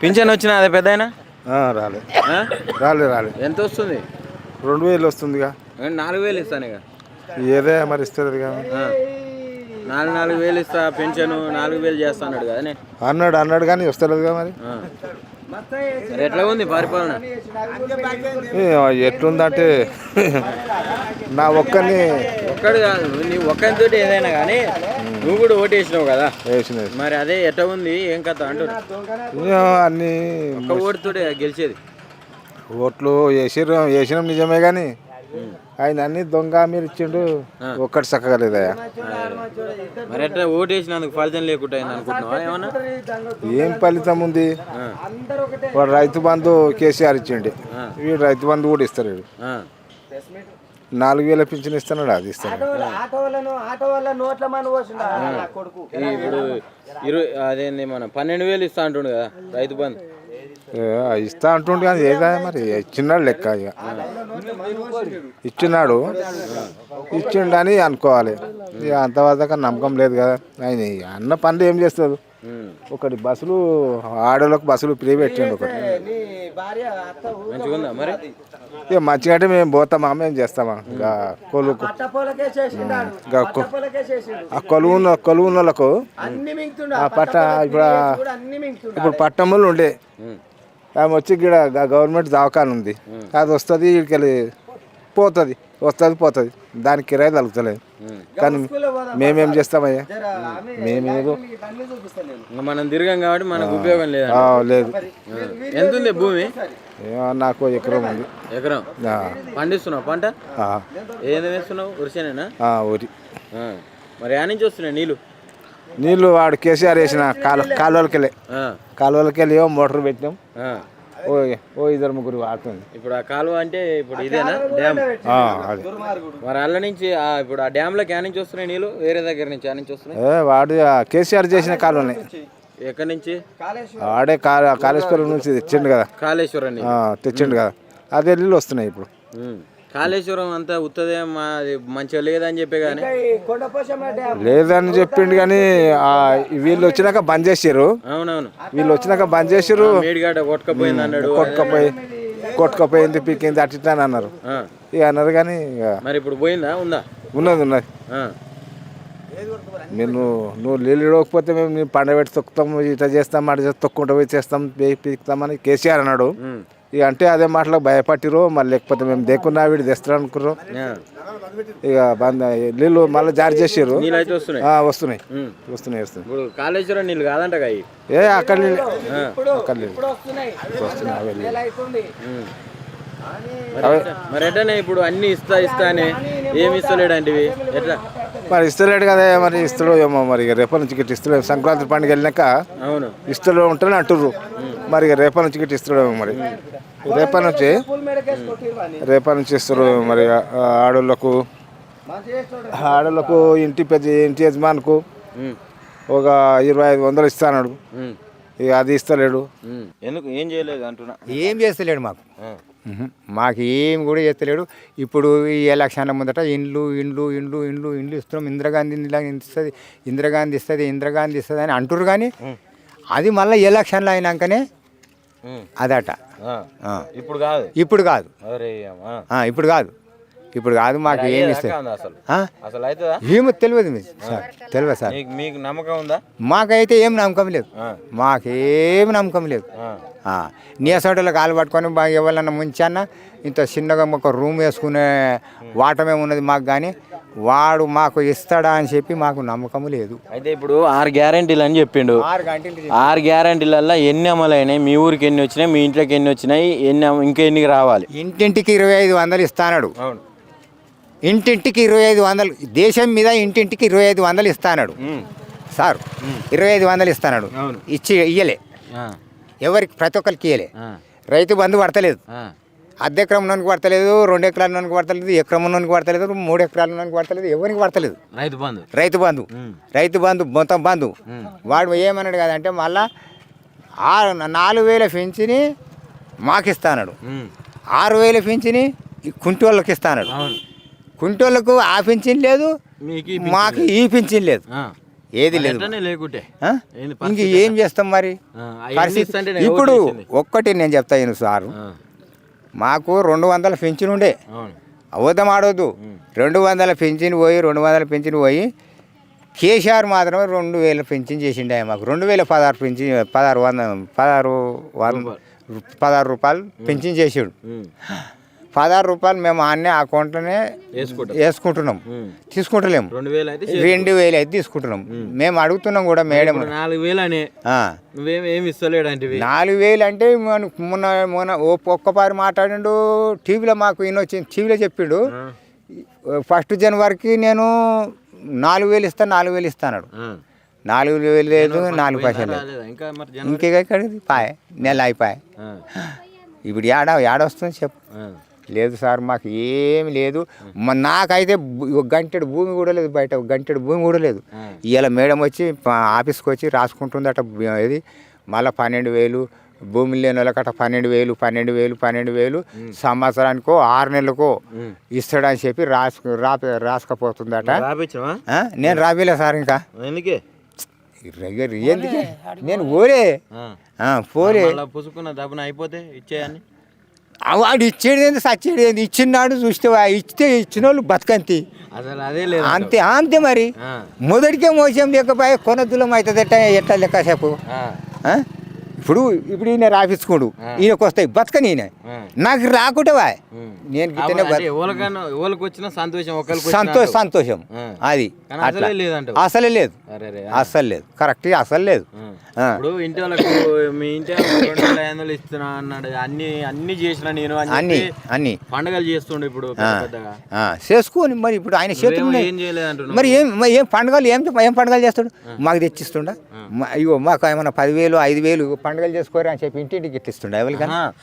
Pension వచ్చినా అదే పెద్ద అయినా రాలే ఎంత వస్తుంది? 2000 వస్తుందిగా. 4000 ఇస్తాను ఇక ఏదే మరి ఇస్తుంది 4,000 ఇస్తా పెన్షన్ 4,000 చేస్తా అన్నాడు కదా అన్నాడు కానీ వస్తలేదుగా మరి. ఎట్లా ఉంది పరిపాలన? ఎట్లుందంటే నా ఒక్కడు కాదు, నీ ఒక్కరితో ఏదైనా కానీ నువ్వు కూడా ఓటు వేసినావు కదా, మరి అదే ఎట్లా ఉంది ఏం కథ అంటున్నా? అన్ని ఒక్క ఓటుతో గెలిచేది. ఓట్లు వేసినాం నిజమే కానీ ఆయన అన్ని దొంగ మీరు ఇచ్చిండు, ఒక్కటి చక్కగా లేదయా. మరి ఎట్లా ఓటు వేసినందుకు ఫలితం లేకుండా అయింది అనుకుంటున్నావా ఏమన్నా? ఏం ఫలితం ఉంది? వాడు రైతు బంధు కేసీఆర్ ఇచ్చిండు, వీడు రైతు బంధు కూడా ఇస్తారు. 4,000 పింఛన్ ఇస్తున్నాడు, అది ఇస్తాడు. ఇప్పుడు అదేంది మన 12,000 ఇస్తా అంటుండు కదా రైతు బంధు. ఇస్తా అంటుండు కానీ ఏదా మరి ఇచ్చినాడు లెక్క. ఇక ఇచ్చిండు అని అనుకోవాలి. ఇక అంతవరకు నమ్మకం లేదు కదా. ఆయన అన్న పనులు ఏం చేస్తారు? ఒకటి బస్సులు ఆడోళ్ళకు బస్సులు ఫ్రీ పెట్టిండు. ఒకటి ఇక మంచిగా అంటే మేము పోతామా, మేము చేస్తామా? ఇంకా కొలువు వాళ్ళకు ఆ పట్ట ఇప్పుడు పట్టణంలో ఉండే ఆమె వచ్చి ఇక్కడ గవర్నమెంట్ దవాఖాన ఉంది, అది వస్తుంది ఇక్కడికి పోతుంది, దానికి కిరాయి తగ్గుతలేదు. కానీ మేమేం చేస్తామయ్యా? మేమేదో మనం తిరిగాం కాబట్టి మనకు ఉపయోగం లేదు. ఎంత ఉంది భూమి? నాకు ఎకరం ఉంది. ఎకరం పండిస్తున్నావు పంట? ఏది వేస్తున్నావు? వరిసేనేనా? వరి. మరి ఆ నుంచి వస్తున్నాయి నీళ్ళు వాడు కేసీఆర్ వేసిన కాలువలకి వెళ్ళి మోటార్ పెట్టినాం. ఓ 2-3 వాడుతుంది. ఇప్పుడు ఆ కాలువ అంటే ఇప్పుడు ఇదేనా డ్యామ్? మరి అల్ల నుంచి ఇప్పుడు ఆ డ్యామ్ లోకి నుంచి వస్తున్నాయి నీళ్ళు? వేరే దగ్గర నుంచి నుంచి వస్తున్నాయి? వాడు కేసీఆర్ చేసిన కాలువని. ఎక్కడి నుంచి? ఆడే కాళేశ్వరం నుంచి తెచ్చిండు కదా. కాళేశ్వరం తెచ్చిండు కదా, అదే నీళ్ళు వస్తున్నాయి ఇప్పుడు. కాళేశ్వరం అంతా ఉత్తదే మంచిగా లేదని చెప్పే కానీ లేదని చెప్పిండు కానీ వీళ్ళు వచ్చినాక బంద్ చేసారు. అవునవును, వీళ్ళు వచ్చినాక బంద్ చేసారు. మేడిగడ్డ కొట్టుకపోయింది అన్నాడు. కొట్టుకపోయింది పీకింది అట్లా అని అన్నారు. ఇక అన్నారు కానీ మరి ఇప్పుడు పోయిందా? ఉన్నది. నువ్వు నీళ్ళు ఇవ్వకపోతే మేము పండబెట్టి తొక్కుతాము, ఇట్లా చేస్తాం, అటు తొక్కుంటూ పోయి చేస్తాం, పీకుతామని కేసీఆర్ అన్నాడు. ఇక అంటే అదే మాటలకు భయపట్టిరు. మళ్ళీ లేకపోతే మేము దేకున్నా వీడు తెస్తారు అనుకుర్రు. ఇక నీళ్ళు మళ్ళీ జారీ చేసారు. వస్తున్నాయి. కాళేశ్వరం నీళ్ళు కాదంట అక్కడ నీళ్ళు మరి ఎట్లనే ఇప్పుడు అన్ని ఇస్తా అని ఏమి ఇస్తలేడంటే ఎట్లా మరి? ఇస్తలేడు కదా, మరి ఇస్తాడు ఏమో. మరి రేపటి నుంచి గిట్ట ఇస్తలేము. సంక్రాంతి పండుగ వెళ్ళినాక ఇస్తలో ఉంటానే అంటుర్రు. మరి రేపటి నుంచి గిట్ట ఇస్తాడేమో. మరి రేపటి నుంచి ఇస్తారు. మరి ఆడోళ్ళకు ఇంటి యజమానుకు ఒక 2,500 ఇస్తాడు. ఇక అది ఇస్తలేడు. ఎందుకు ఏం చేయలేదు అంటున్నా? ఏం చేస్తలేడు మాకు ఏం కూడా చేస్తలేడు. ఇప్పుడు ఈ ఎలక్షన్ ముందట ఇండ్లు ఇస్తున్నాం, ఇందిరాగాంధీ ఇస్తుంది అని అంటుర్రు. కానీ అది మళ్ళీ ఎలక్షన్లు అయినాకనే అదట. ఇప్పుడు కాదు మాకు ఏమి ఇస్తుంది ఏమో తెలియదు సార్. మీకు నమ్మకం ఉందా? మాకైతే ఏం నమ్మకం లేదు. నీసోటలో కాలు పట్టుకొని ఎవరన్నా ముంచన్నా ఇంత చిన్నగా ఒక రూమ్ వేసుకునే వాటమే ఉన్నది మాకు. కానీ వాడు మాకు ఇస్తాడా అని చెప్పి మాకు నమ్మకం లేదు. అయితే ఇప్పుడు 6 గ్యారెంటీలు అని చెప్పిండు. 6 గ్యారెంటీలల్లో ఎన్ని అమలైనాయి? మీ ఊరికి ఎన్ని వచ్చినాయి? మీ ఇంట్లోకి ఎన్ని వచ్చినాయి? ఇంకెన్ని రావాలి? ఇంటింటికి 2,500 ఇస్తాడు. ఇంటింటికి 2,500. దేశం మీద ఇంటింటికి 2,500 ఇస్తాడు సార్. 2,500 ఇస్తాడు. ఇయ్యలే ఎవరికి, ప్రతి ఒక్కరికి ఇయ్యలే. రైతు బంధు పడతలేదు. అర్ధ ఎకరం ఉన్నోనికి పడతలేదు, 2 ఎకరాల ఉన్నోనికి పడతలేదు, ఎకరం ఉన్నోనికి పడతలేదు, 3 ఎకరాల ఉన్నోనికి పడతలేదు, ఎవరికి పడతలేదు రైతు బంధు మొత్తం బంధు. వాడు ఏమన్నాడు కదంటే మళ్ళా 4,000 పింఛని మాకు ఇస్తాడు, 6,000 పింఛని కుంటోళ్ళకి ఇస్తాడు. కుంటోళ్ళకు ఆ పింఛన్ లేదు, మాకు ఈ పింఛన్ లేదు. ఏది లేదు ఎట్లనే లేకుంటే ఆ? ఏంది ఇంక ఏం చేస్తాం మరి అవన్నీ పరిస్థితి ఇస్తుంటే నేను ఇప్పుడు ఎవరు చేసింది? ఒక్కటి నేను చెప్తాను సారు మాకు 200 పింఛన్ ఉండే అవును అబద్ధం ఆడొద్దు 200 పింఛన్ పోయి 200 పింఛన్ పోయి కేసీఆర్ మాత్రమే 2000 పింఛన్ చేసిండే మాకు 2016 పింఛన్ 16 రూపాయలు పింఛన్ చేసాడు 16 రూపాయలు మేము అన్నీ అకౌంట్లోనే వేసుకుంటున్నాం తీసుకుంటలేము 2000 అయితే 2000 అయితే తీసుకుంటున్నాం మేము అడుగుతున్నాం కూడా మేడం 4000 అని నువ్వేం ఇస్తలేడు అంటే 4000 అంటే మొన్న మొన్న ఒక్కపారి మాట్లాడిండు టీవీలో మాకు ఈయన వచ్చింది టీవీలో చెప్పిండు 1 జనవరికి నేను 4000 ఇస్తాను 4000 ఇస్తాను 4000 లేదు 4 పైసలు లేదు ఇంకా మరి ఇంకెక్కడిది పాయ్ నెల అయిపోయి ఇప్పుడు ఏడొస్తుంది చెప్పు లేదు సార్ మాకు ఏమి లేదు నాకైతే ఒక గంటెడు భూమి కూడా లేదు బయట ఒక గంటెడు భూమి కూడా లేదు ఇవాళ మేడం వచ్చి ఆఫీస్కి వచ్చి రాసుకుంటుందట ఇది మళ్ళీ 12000 భూమి లేని వాళ్ళకట 12000 సంవత్సరానికో 6 నెలలకో ఇస్తాడని చెప్పి రాసుకపోతుందట నేను రాబేలే సార్ ఇంకా ఎందుకే ఎందుకే నేను పోలే పుసుకున్న దబ్బున అయిపోతే ఇచ్చేయని వాడు ఇచ్చేది ఏంది సచ్చేది ఏంది ఇచ్చినాడు చూస్తే ఇస్తే ఇచ్చిన వాళ్ళు బతకంతి అసలు అదే లేదు అంతే అంతే మరి మొదటికే మోసం లేకపోయా కొనద్దులం అవుతుందట ఎట్లా లెక్క చెప్పు ఇప్పుడు ఈయన రాపించుకోడు ఈయనకు వస్తాయి బతకని ఈయన నాకు రాకుంటవా నేను ఎవరికి వచ్చిన సంతోషం సంతోషం అది అసలే లేదు అసలు లేదు కరెక్ట్ అసలు లేదు ఇప్పుడు ఇంటి వాళ్ళకు మీ ఇంటి 2500 ఇస్తున్నా అన్నాడు అన్ని చేసిన నేను అన్ని పండుగలు చేస్తుండే ఇప్పుడు చేసుకోని మరి ఇప్పుడు ఆయన చేతులు ఏం చేయలేదు మరి ఏం పండుగలు ఏం పండుగలు చేస్తాడు మాకు తెచ్చిస్తుండా ఇగో మాకు ఏమన్నా 10,000 5,000 పండుగలు చేసుకోరా అని చెప్పి ఇంటింటికి ఇట్లిస్తుండే ఎవరికన్నా